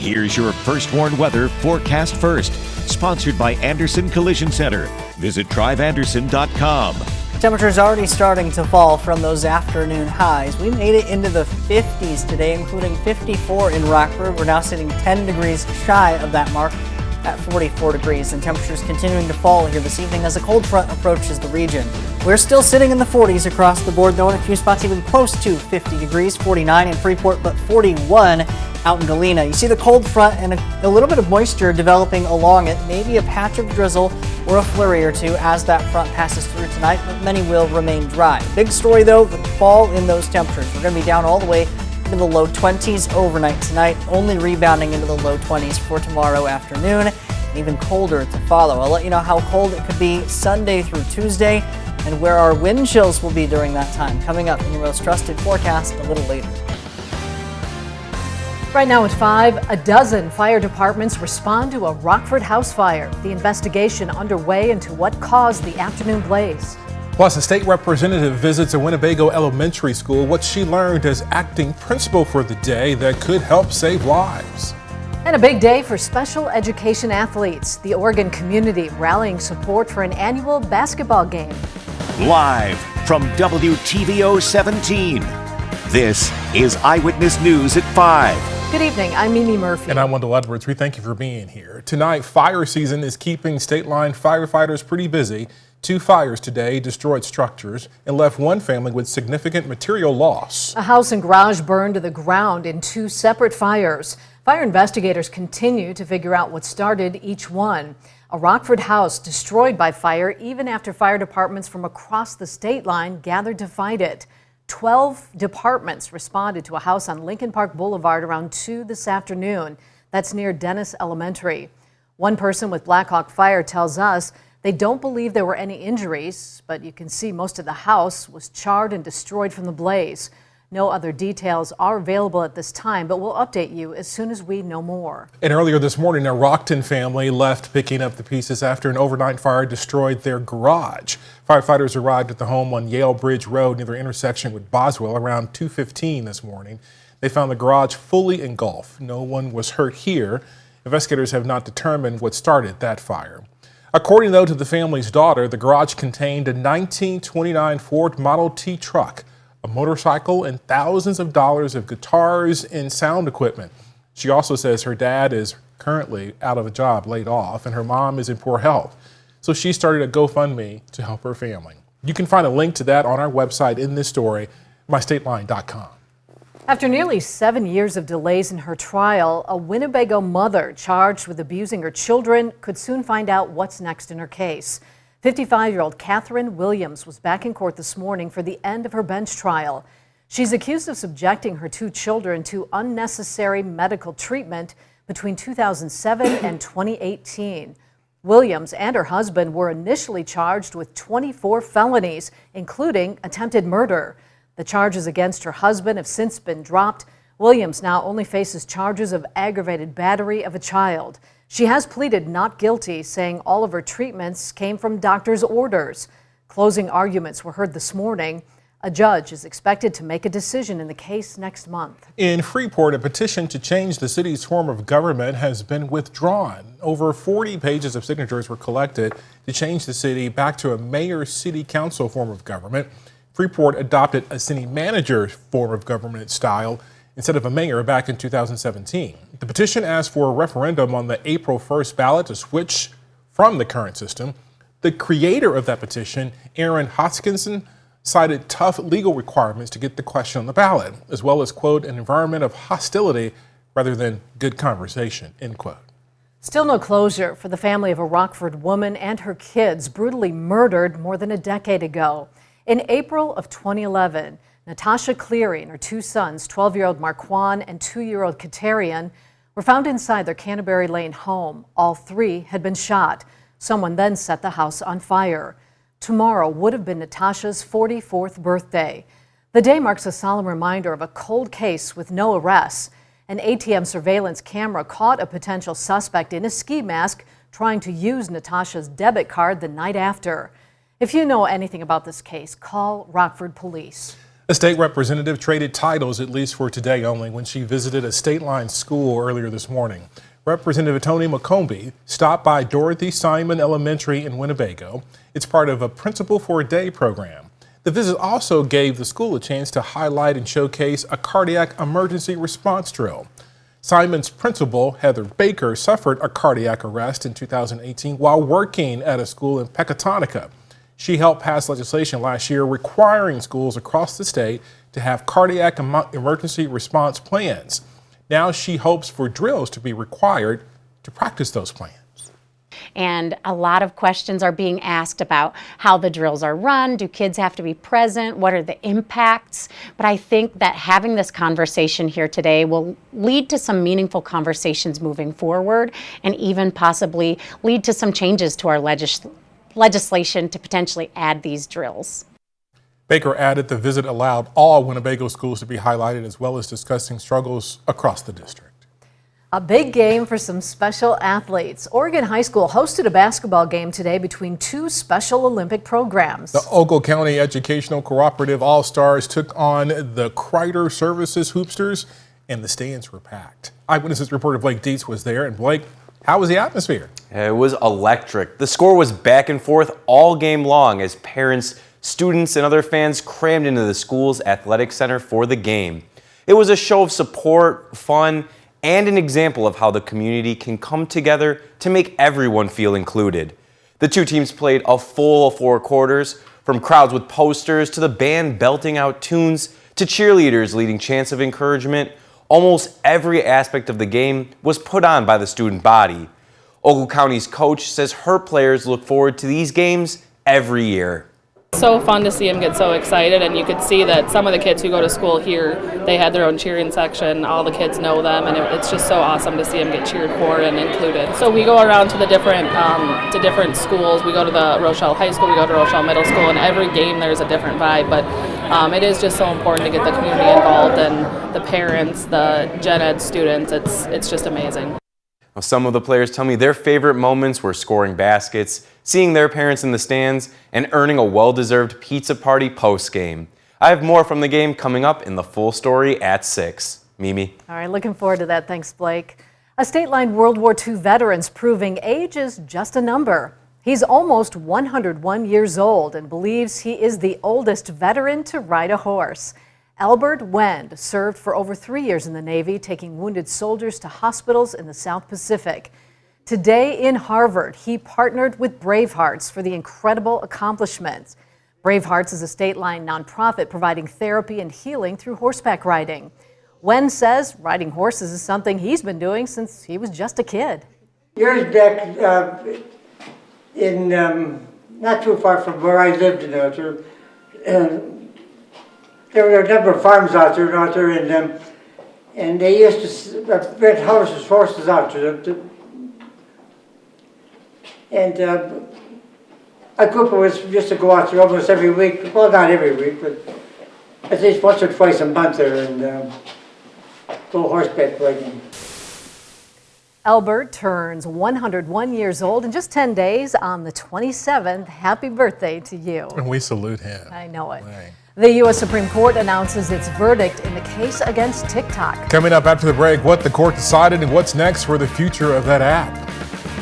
Here's your First Warn Weather forecast first, sponsored by Anderson Collision Center. Visit driveanderson.com. Temperatures already starting to fall from those afternoon highs. We made it into the 50s today, including 54 in Rockford. We're now sitting 10 degrees shy of that mark at 44 degrees, and temperatures continuing to fall here this evening as a cold front approaches the region. We're still sitting in the 40s across the board, though in a few spots even close to 50 degrees, 49 in Freeport, but 41 out in Galena. You see the cold front and a little bit of moisture developing along it, maybe a patch of drizzle or a flurry or two as that front passes through tonight, but many will remain dry. Big story though, the fall in those temperatures. We're going to be down all the way into the low 20s overnight tonight, only rebounding into the low 20s for tomorrow afternoon, and even colder to follow. I'll let you know how cold it could be Sunday through Tuesday and where our wind chills will be during that time, coming up in your most trusted forecast a little later. Right now at 5, a dozen fire departments respond to a Rockford house fire. The investigation underway into what caused the afternoon blaze. Plus, a state representative visits a Winnebago elementary school, what she learned as acting principal for the day that could help save lives. And a big day for special education athletes. The Oregon community rallying support for an annual basketball game. Live from WTVO 17, this is Eyewitness News at 5. Good evening, I'm Mimi Murphy. And I'm Wendell Edwards. We thank you for being here. Tonight, fire season is keeping state line firefighters pretty busy. 2 fires today destroyed structures and left one family with significant material loss. A house and garage burned to the ground in 2 separate fires. Fire investigators continue to figure out what started each one. A Rockford house destroyed by fire even after fire departments from across the state line gathered to fight it. 12 departments responded to a house on Lincoln Park Boulevard around 2 this afternoon. That's near Dennis Elementary. One person with Blackhawk Fire tells us they don't believe there were any injuries, but you can see most of the house was charred and destroyed from the blaze. No other details are available at this time, but we'll update you as soon as we know more. And earlier this morning, a Rockton family left picking up the pieces after an overnight fire destroyed their garage. Firefighters arrived at the home on Yale Bridge Road near the intersection with Boswell around 2:15 this morning. They found the garage fully engulfed. No one was hurt here. Investigators have not determined what started that fire. According, though, to the family's daughter, the garage contained a 1929 Ford Model T truck, a motorcycle, and thousands of dollars of guitars and sound equipment. She also says her dad is currently out of a job, laid off, and her mom is in poor health. So she started a GoFundMe to help her family. You can find a link to that on our website in this story, mystateline.com. After nearly 7 years of delays in her trial, a Winnebago mother charged with abusing her children could soon find out what's next in her case. 55-year-old Catherine Williams was back in court this morning for the end of her bench trial. She's accused of subjecting her 2 children to unnecessary medical treatment between 2007 and 2018. Williams and her husband were initially charged with 24 felonies, including attempted murder. The charges against her husband have since been dropped. Williams now only faces charges of aggravated battery of a child. She has pleaded not guilty, saying all of her treatments came from doctor's orders. Closing arguments were heard this morning. A judge is expected to make a decision in the case next month. In Freeport, a petition to change the city's form of government has been withdrawn. Over 40 pages of signatures were collected to change the city back to a mayor-city council form of government. Freeport adopted a city manager form of government style instead of a mayor back in 2017. The petition asked for a referendum on the April 1st ballot to switch from the current system. The creator of that petition, Aaron Hoskinson, cited tough legal requirements to get the question on the ballot, as well as, quote, an environment of hostility rather than good conversation, end quote. Still no closure for the family of a Rockford woman and her kids brutally murdered more than a decade ago. In April of 2011, Natasha Cleary and her 2 sons, 12-year-old Marquand and 2-year-old Katarian, were found inside their Canterbury Lane home. All 3 had been shot. Someone then set the house on fire. Tomorrow would have been Natasha's 44th birthday. The day marks a solemn reminder of a cold case with no arrests. An ATM surveillance camera caught a potential suspect in a ski mask trying to use Natasha's debit card the night after. If you know anything about this case, call Rockford Police. A state representative traded titles, at least for today only, when she visited a state-line school earlier this morning. Representative Tony McCombie stopped by Dorothy Simon Elementary in Winnebago. It's part of a Principal for a Day program. The visit also gave the school a chance to highlight and showcase a cardiac emergency response drill. Simon's principal, Heather Baker, suffered a cardiac arrest in 2018 while working at a school in Pecatonica. She helped pass legislation last year requiring schools across the state to have cardiac emergency response plans. Now she hopes for drills to be required to practice those plans. And a lot of questions are being asked about how the drills are run. Do kids have to be present? What are the impacts? But I think that having this conversation here today will lead to some meaningful conversations moving forward and even possibly lead to some changes to our legislation to potentially add these drills. Baker added the visit allowed all Winnebago schools to be highlighted as well as discussing struggles across the district. A big game for some special athletes. Oregon High School hosted a basketball game today between two Special Olympic programs. The Ogle County Educational Cooperative All-Stars took on the Kreider Services Hoopsters, and the stands were packed. Eyewitness reporter Blake Dietz was there. And Blake, how was the atmosphere? It was electric. The score was back and forth all game long as parents, students, and other fans crammed into the school's athletic center for the game. It was a show of support, fun, and an example of how the community can come together to make everyone feel included. The two teams played a full 4 quarters, from crowds with posters to the band belting out tunes to cheerleaders leading chants of encouragement. Almost every aspect of the game was put on by the student body. Ogle County's coach says her players look forward to these games every year. So fun to see them get so excited, and you could see that some of the kids who go to school here, they had their own cheering section. All the kids know them, and it's just so awesome to see them get cheered for and included. So we go around to the different schools. We go to the Rochelle High School, we go to Rochelle Middle School, and every game there's a different vibe. But it is just so important to get the community involved and the parents, the gen ed students. It's just amazing. Well, some of the players tell me their favorite moments were scoring baskets, seeing their parents in the stands, and earning a well-deserved pizza party post-game. I have more from the game coming up in the full story at 6. Mimi. All right, looking forward to that. Thanks, Blake. A state-line World War II veteran's proving age is just a number. He's almost 101 years old and believes he is the oldest veteran to ride a horse. Albert Wend served for over 3 years in the Navy, taking wounded soldiers to hospitals in the South Pacific. Today in Harvard, he partnered with Bravehearts for the incredible accomplishments. Bravehearts is a state-line nonprofit providing therapy and healing through horseback riding. Wend says riding horses is something he's been doing since he was just a kid. Years back, in not too far from where I lived in Arthur, there were a number of farms out there, and they used to rent horses out to them. And my group was used to go out there almost every week. Well, not every week, but at least once or twice a month there and go horseback riding. Albert turns 101 years old in just 10 days on the 27th. Happy birthday to you. And we salute him. I know it. Right. The U.S. Supreme Court announces its verdict in the case against TikTok. Coming up after the break, what the court decided and what's next for the future of that app.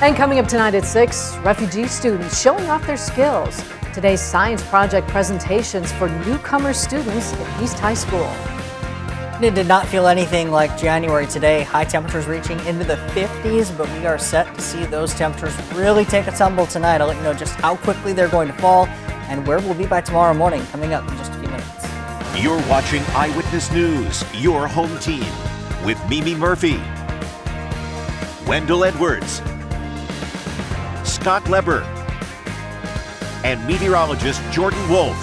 And coming up tonight at 6, refugee students showing off their skills. Today's science project presentations for newcomer students at East High School. It did not feel anything like January today. High temperatures reaching into the 50s, but we are set to see those temperatures really take a tumble tonight. I'll let you know just how quickly they're going to fall and where we'll be by tomorrow morning, coming up in just a few minutes. You're watching Eyewitness News, your home team, with Mimi Murphy, Wendell Edwards, Scott Leber, and meteorologist Jordan Wolf.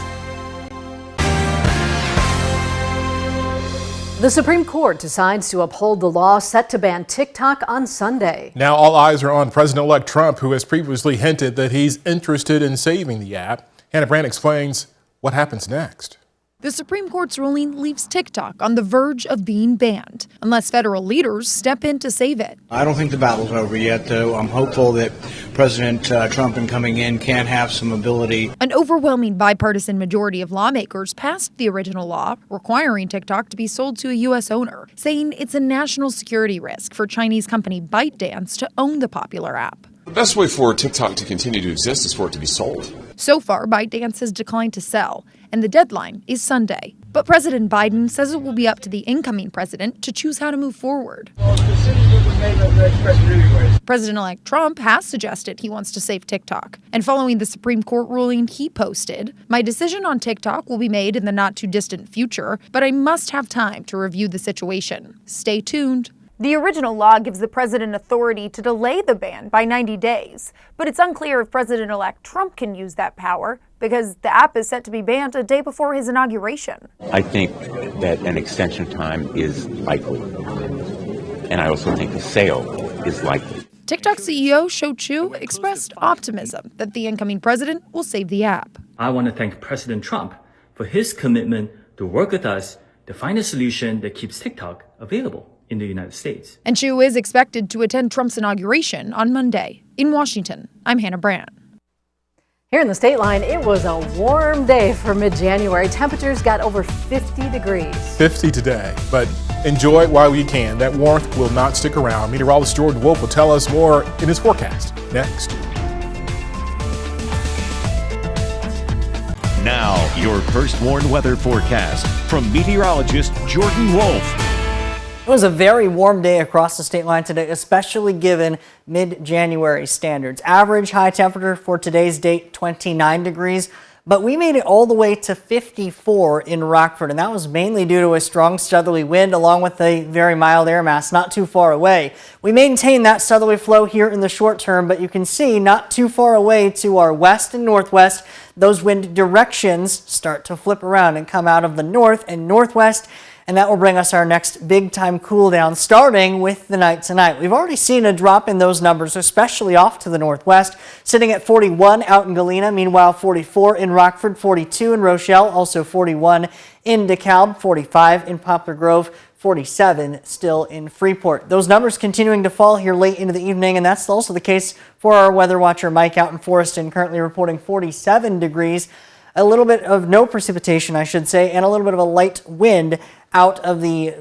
The Supreme Court decides to uphold the law set to ban TikTok on Sunday. Now all eyes are on President-elect Trump, who has previously hinted that he's interested in saving the app. Hannah Brand explains what happens next. The Supreme Court's ruling leaves TikTok on the verge of being banned, unless federal leaders step in to save it. I don't think the battle's over yet, though. I'm hopeful that President Trump, in coming in, can have some ability. An overwhelming bipartisan majority of lawmakers passed the original law requiring TikTok to be sold to a U.S. owner, saying it's a national security risk for Chinese company ByteDance to own the popular app. The best way for TikTok to continue to exist is for it to be sold. So far, ByteDance has declined to sell, and the deadline is Sunday. But President Biden says it will be up to the incoming president to choose how to move forward. President-elect Trump has suggested he wants to save TikTok. And following the Supreme Court ruling, he posted, "My decision on TikTok will be made in the not-too-distant future, but I must have time to review the situation. Stay tuned." The original law gives the president authority to delay the ban by 90 days, but it's unclear if President-elect Trump can use that power because the app is set to be banned a day before his inauguration. I think that an extension time is likely, and I also think a sale is likely. TikTok CEO Shou Chew expressed optimism that the incoming president will save the app. I want to thank President Trump for his commitment to work with us to find a solution that keeps TikTok available in the United States. And Chew is expected to attend Trump's inauguration on Monday. In Washington, I'm Hannah Brandt. Here in the state line, it was a warm day for mid-January. Temperatures got over 50 degrees. 50 today, but enjoy it while you can. That warmth will not stick around. Meteorologist Jordan Wolf will tell us more in his forecast next. Now, your First Warn weather forecast from meteorologist Jordan Wolf. It was a very warm day across the state line today, especially given mid-January standards. Average high temperature for today's date, 29 degrees, but we made it all the way to 54 in Rockford, and that was mainly due to a strong southerly wind along with a very mild air mass not too far away. We maintain that southerly flow here in the short term, but you can see not too far away to our west and northwest, those wind directions start to flip around and come out of the north and northwest. And that will bring us our next big time cool down, starting with the night tonight. We've already seen a drop in those numbers, especially off to the northwest, sitting at 41 out in Galena. Meanwhile, 44 in Rockford, 42 in Rochelle, also 41 in DeKalb, 45 in Poplar Grove, 47 still in Freeport. Those numbers continuing to fall here late into the evening, and that's also the case for our weather watcher Mike out in Forreston, currently reporting 47 degrees. A little bit of no precipitation, I should say, and a little bit of a light wind out of the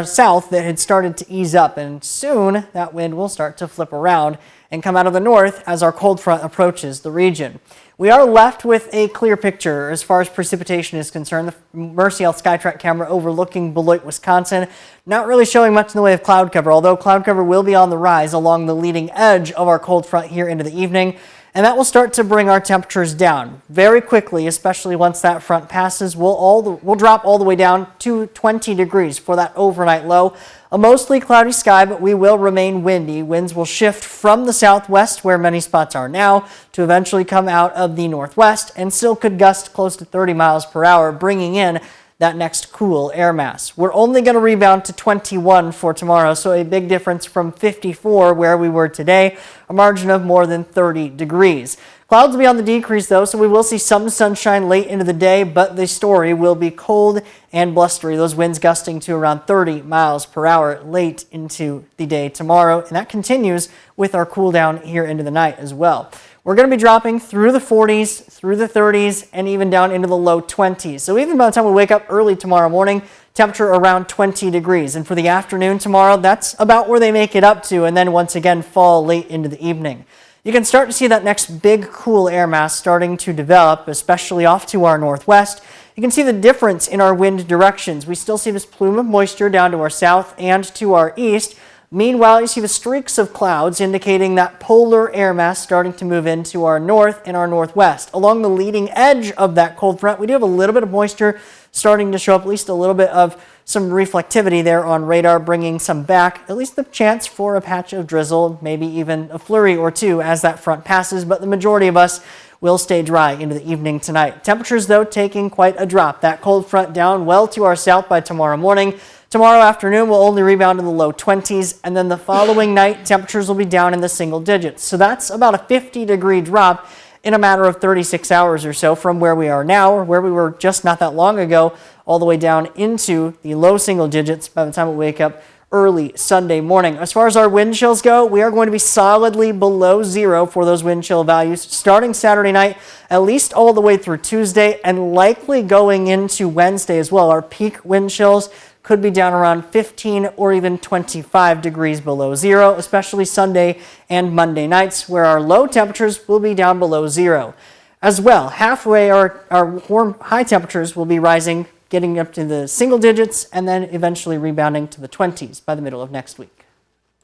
south that had started to ease up, and soon that wind will start to flip around and come out of the north as our cold front approaches the region. We are left with a clear picture as far as precipitation is concerned. The Mercy Health SkyTrack camera overlooking Beloit, Wisconsin, not really showing much in the way of cloud cover, although cloud cover will be on the rise along the leading edge of our cold front here into the evening. And that will start to bring our temperatures down very quickly, especially once that front passes. We'll drop all the way down to 20 degrees for that overnight low. A mostly cloudy sky, but we will remain windy. Winds will shift from the southwest, where many spots are now, to eventually come out of the northwest and still could gust close to 30 miles per hour, bringing in that next cool air mass. We're only going to rebound to 21 for tomorrow, so a big difference from 54 where we were today, a margin of more than 30 degrees. Clouds will be on the decrease though, so we will see some sunshine late into the day, but the story will be cold and blustery. Those winds gusting to around 30 miles per hour late into the day tomorrow, and that continues with our cool down here into the night as well. We're going to be dropping through the 40s, through the 30s, and even down into the low 20s. So even by the time we wake up early tomorrow morning, temperature around 20 degrees. And for the afternoon tomorrow, that's about where they make it up to, and then once again fall late into the evening. You can start to see that next big cool air mass starting to develop, especially off to our northwest. You can see the difference in our wind directions. We still see this plume of moisture down to our south and to our east. Meanwhile, you see the streaks of clouds indicating that polar air mass starting to move into our north and our northwest. Along the leading edge of that cold front, we do have a little bit of moisture starting to show up, at least a little bit of some reflectivity there on radar, bringing some back, at least the chance for a patch of drizzle, maybe even a flurry or two as that front passes, but the majority of us will stay dry into the evening tonight. Temperatures, though, taking quite a drop. That cold front down well to our south by tomorrow morning. Tomorrow afternoon, we'll only rebound in the low 20s, and then the following night, temperatures will be down in the single digits. So that's about a 50-degree drop, in a matter of 36 hours or so from where we are now, or where we were just not that long ago, all the way down into the low single digits by the time we wake up early Sunday morning. As far as our wind chills go, we are going to be solidly below zero for those wind chill values starting Saturday night, at least all the way through Tuesday, and likely going into Wednesday as well. Our peak wind chills could be down around 15 or even 25 degrees below zero, especially Sunday and Monday nights, where our low temperatures will be down below zero. As well, halfway our warm high temperatures will be rising, getting up to the single digits, and then eventually rebounding to the 20s by the middle of next week.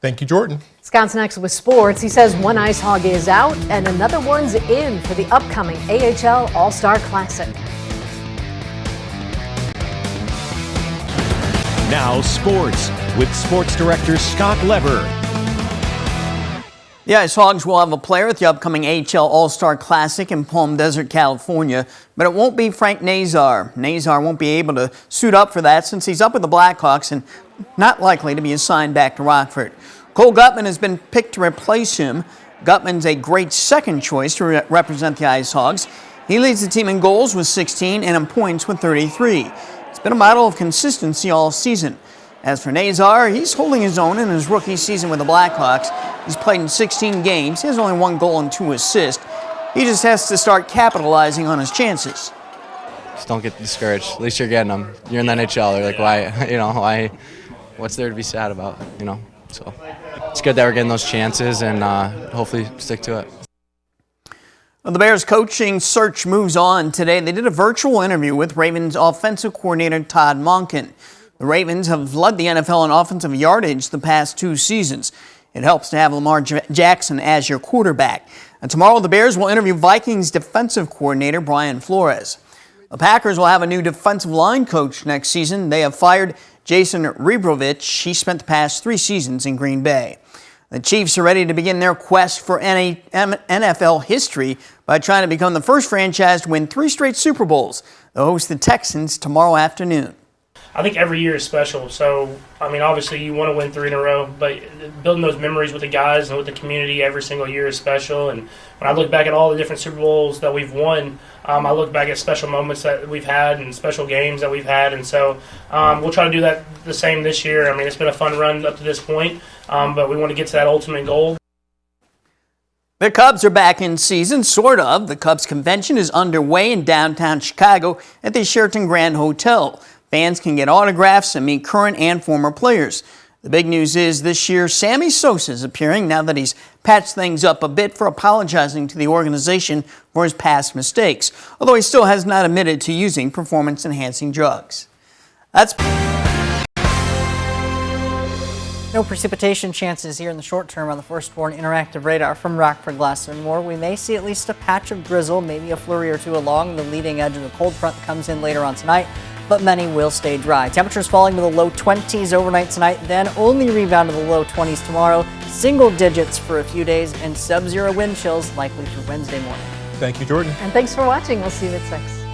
Thank you, Jordan. Scott's next with sports. He says one ice hog is out and another one's in for the upcoming AHL All-Star Classic. Now sports with sports director Scott Lever. The Ice Hogs will have a player at the upcoming AHL All-Star Classic in Palm Desert, California, but it won't be Frank Nazar. Nazar won't be able to suit up for that since he's up with the Blackhawks and not likely to be assigned back to Rockford. Cole Gutman has been picked to replace him. Gutman's a great second choice to represent the Ice Hogs. He leads the team in goals with 16 and in points with 33. It's been a model of consistency all season. As for Nazar, he's holding his own in his rookie season with the Blackhawks. He's played in 16 games. He has only 1 goal and 2 assists. He just has to start capitalizing on his chances. Just don't get discouraged. At least you're getting them. You're in the NHL. They're like, why, what's there to be sad about, So it's good that we're getting those chances and hopefully stick to it. Well, the Bears coaching search moves on today. They did a virtual interview with Ravens offensive coordinator Todd Monken. The Ravens have led the NFL in offensive yardage the past 2 seasons. It helps to have Lamar Jackson as your quarterback. And tomorrow, the Bears will interview Vikings defensive coordinator Brian Flores. The Packers will have a new defensive line coach next season. They have fired Jason Rebrovich. He spent the past 3 seasons in Green Bay. The Chiefs are ready to begin their quest for NFL history by trying to become the first franchise to win 3 straight Super Bowls. They'll host the Texans tomorrow afternoon. I think every year is special. So, obviously you want to win 3 in a row, but building those memories with the guys and with the community every single year is special. And when I look back at all the different Super Bowls that we've won, I look back at special moments that we've had and special games that we've had. And so we'll try to do that the same this year. It's been a fun run up to this point, but we want to get to that ultimate goal. The Cubs are back in season, sort of. The Cubs convention is underway in downtown Chicago at the Sheraton Grand Hotel. Fans can get autographs and meet current and former players. The big news is this year, Sammy Sosa is appearing now that he's patched things up a bit for apologizing to the organization for his past mistakes, although he still has not admitted to using performance-enhancing drugs. No precipitation chances here in the short term on the Firstborn Interactive Radar from Rockford, Glasser and Moore. We may see at least a patch of drizzle, maybe a flurry or 2 along the leading edge of the cold front that comes in later on tonight, but many will stay dry. Temperatures falling to the low 20s overnight tonight, then only rebound to the low 20s tomorrow. Single digits for a few days and sub-zero wind chills likely through Wednesday morning. Thank you, Jordan. And thanks for watching. We'll see you at 6.